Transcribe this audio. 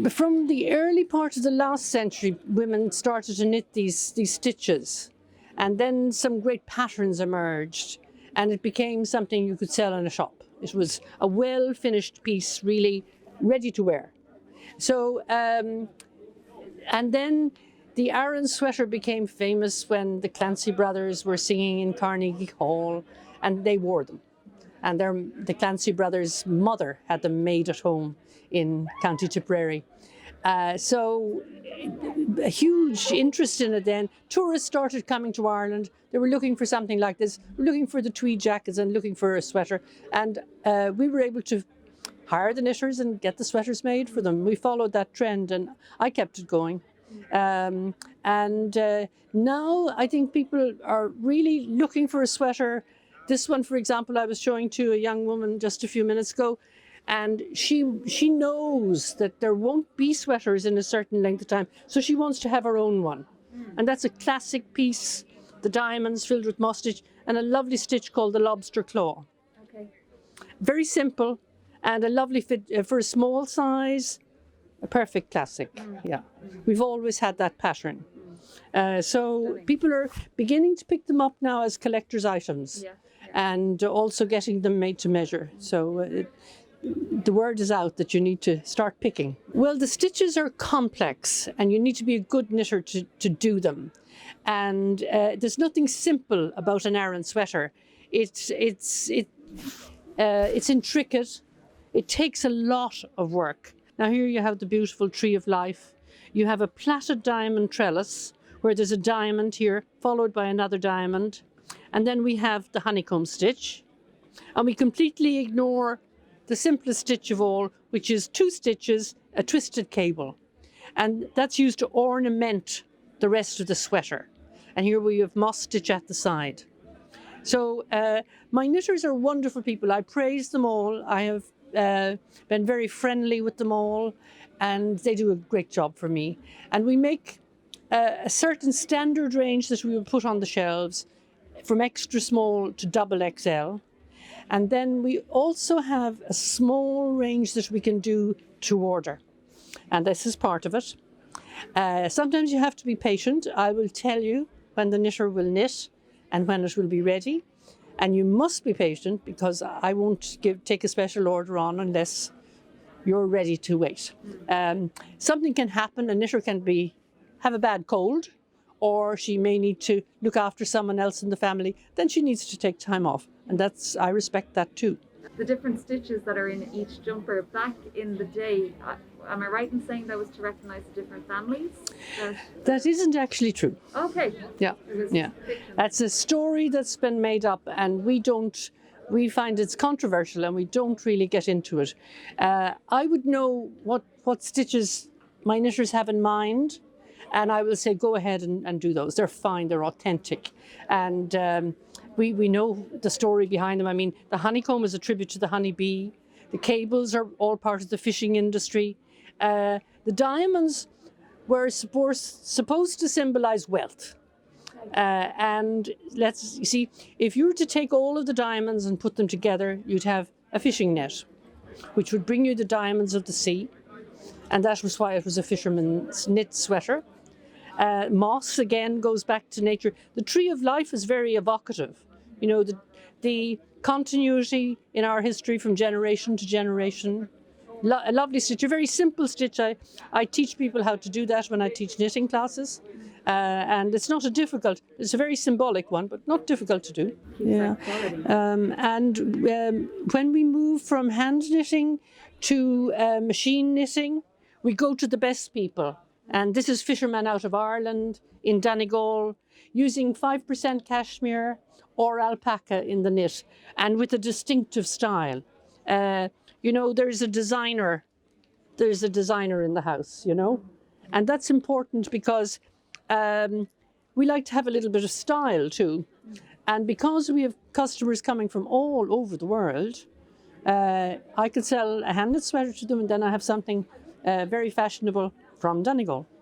From the early part of the last century, women started to knit these stitches, and then some great patterns emerged, and it became something you could sell in a shop. It was a well-finished piece, really ready to wear. So, and then the Aran sweater became famous when the Clancy brothers were singing in Carnegie Hall, and they wore them. And the Clancy brothers' mother had them made at home in County Tipperary. So a huge interest in it then. Tourists started coming to Ireland. They were looking for something like this, looking for the tweed jackets and looking for a sweater. And we were able to hire the knitters and get the sweaters made for them. We followed that trend and I kept it going. Now I think people are really looking for a sweater. This one, for example, I was showing to a young woman just a few minutes ago, and she knows that there won't be sweaters in a certain length of time, so she wants to have her own one. And that's a classic piece, the diamonds filled with moss stitch, and a lovely stitch called the lobster claw. Okay. Very simple, and a lovely fit for a small size, a perfect classic. Yeah, we've always had that pattern. So people are beginning to pick them up now as collector's items. Yeah. And also getting them made to measure. So the word is out that you need to start picking. Well, the stitches are complex and you need to be a good knitter to do them. And there's nothing simple about an Aran sweater. It's intricate. It takes a lot of work. Now here you have the beautiful Tree of Life. You have a plaited diamond trellis where there's a diamond here followed by another diamond. And then we have the honeycomb stitch, and we completely ignore the simplest stitch of all, which is 2 stitches, a twisted cable. And that's used to ornament the rest of the sweater. And here we have moss stitch at the side. So my knitters are wonderful people. I praise them all. I have been very friendly with them all, and they do a great job for me. And we make a certain standard range that we will put on the shelves, from extra small to double XL. And then we also have a small range that we can do to order. And this is part of it. Sometimes you have to be patient. I will tell you when the knitter will knit and when it will be ready. And you must be patient because I won't take a special order on unless you're ready to wait. Something can happen. A knitter can have a bad cold, or she may need to look after someone else in the family, then she needs to take time off. And I respect that too. The different stitches that are in each jumper, back in the day, am I right in saying that was to recognise the different families? That isn't actually true. Okay. Yeah, yeah. That's a story that's been made up, and we find it's controversial and we don't really get into it. I would know what stitches my knitters have in mind, and I will say, go ahead and do those. They're fine, they're authentic. And we know the story behind them. I mean, the honeycomb is a tribute to the honeybee. The cables are all part of the fishing industry. The diamonds were supposed to symbolize wealth. And you see, if you were to take all of the diamonds and put them together, you'd have a fishing net, which would bring you the diamonds of the sea. And that was why it was a fisherman's knit sweater. Moss, again, goes back to nature. The Tree of Life is very evocative. You know, the continuity in our history from generation to generation. A lovely stitch, a very simple stitch. I teach people how to do that when I teach knitting classes. And it's not it's a very symbolic one, but not difficult to do. Yeah. When we move from hand knitting to machine knitting, we go to the best people. And this is fishermen out of Ireland, in Donegal, using 5% cashmere or alpaca in the knit, and with a distinctive style. You know, there's a designer in the house, you know, and that's important because we like to have a little bit of style too. And because we have customers coming from all over the world, I could sell a hand knit sweater to them, and then I have something very fashionable from Donegal.